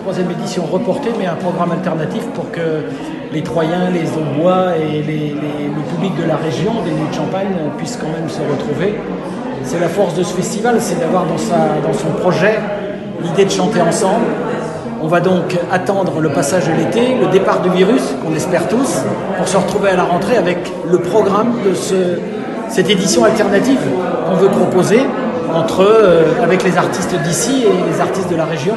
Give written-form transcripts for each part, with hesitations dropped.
troisième édition reportée, mais un programme alternatif pour que les Troyens, les Aubois et le public de la région, des Nuits de Champagne, puissent quand même se retrouver. C'est la force de ce festival, c'est d'avoir dans son projet l'idée de chanter ensemble. On va donc attendre le passage de l'été, le départ du virus, qu'on espère tous, pour se retrouver à la rentrée avec le programme de cette édition alternative qu'on veut proposer avec les artistes d'ici et les artistes de la région,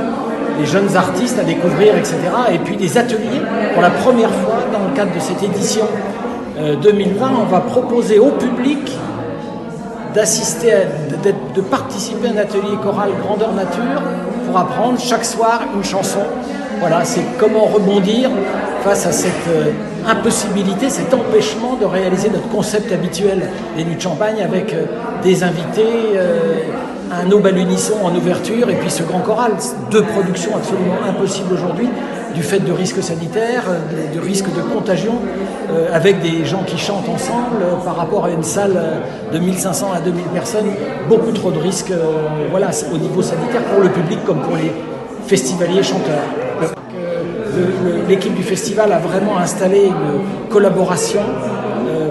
les jeunes artistes à découvrir, etc. Et puis des ateliers. Pour la première fois, dans le cadre de cette édition 2020, on va proposer au public de participer à un atelier choral grandeur nature pour apprendre chaque soir une chanson. Voilà, c'est comment rebondir face à cette impossibilité, cet empêchement de réaliser notre concept habituel des Nuits de Champagne avec des invités, un aube à l'unisson en ouverture et puis ce grand choral. Deux productions absolument impossibles aujourd'hui du fait de risques sanitaires, de risques de contagion, avec des gens qui chantent ensemble par rapport à une salle de 1500 à 2000 personnes, beaucoup trop de risques voilà, au niveau sanitaire pour le public comme pour les festivaliers chanteurs. L'équipe du festival a vraiment installé une collaboration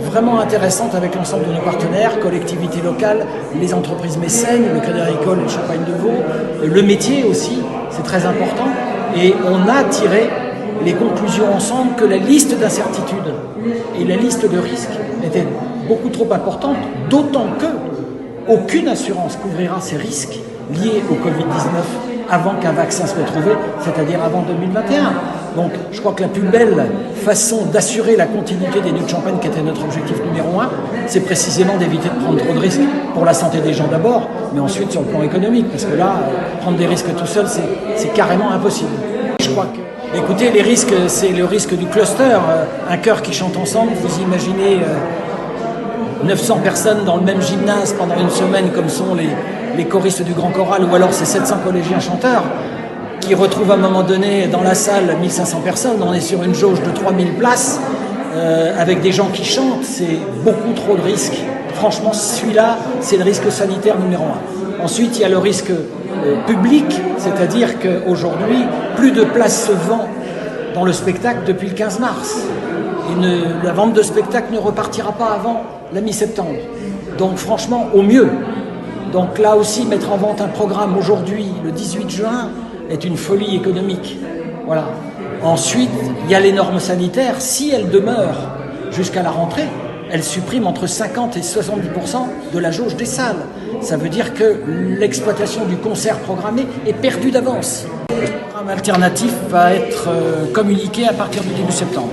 vraiment intéressante avec l'ensemble de nos partenaires, collectivités locales, les entreprises mécènes, le Crédit Agricole, le Champagne de Vaud, le métier aussi, c'est très important. Et on a tiré les conclusions ensemble que la liste d'incertitudes et la liste de risques était beaucoup trop importante, d'autant que aucune assurance couvrira ces risques liés au Covid-19 avant qu'un vaccin soit trouvé, c'est-à-dire avant 2021. Donc je crois que la plus belle façon d'assurer la continuité des Nuits de Champagne, qui était notre objectif numéro 1, c'est précisément d'éviter de prendre trop de risques pour la santé des gens d'abord, mais ensuite sur le plan économique, parce que là, prendre des risques tout seul, c'est carrément impossible. Je crois que, écoutez, les risques, c'est le risque du cluster, un chœur qui chante ensemble, vous imaginez 900 personnes dans le même gymnase pendant une semaine, comme sont les choristes du Grand Choral, ou alors ces 700 collégiens chanteurs, qui retrouvent à un moment donné dans la salle 1500 personnes, on est sur une jauge de 3000 places, avec des gens qui chantent, c'est beaucoup trop de risques. Franchement, celui-là, c'est le risque sanitaire numéro 1. Ensuite, il y a le risque public, c'est-à-dire qu'aujourd'hui, plus de places se vendent dans le spectacle depuis le 15 mars. La vente de spectacle ne repartira pas avant la mi-septembre. Donc franchement, au mieux. Donc là aussi, mettre en vente un programme aujourd'hui, le 18 juin, est une folie économique. Voilà. Ensuite, il y a les normes sanitaires. Si elles demeurent jusqu'à la rentrée, elles suppriment entre 50 et 70% de la jauge des salles. Ça veut dire que l'exploitation du concert programmé est perdue d'avance. Le programme alternatif va être communiqué à partir du début septembre.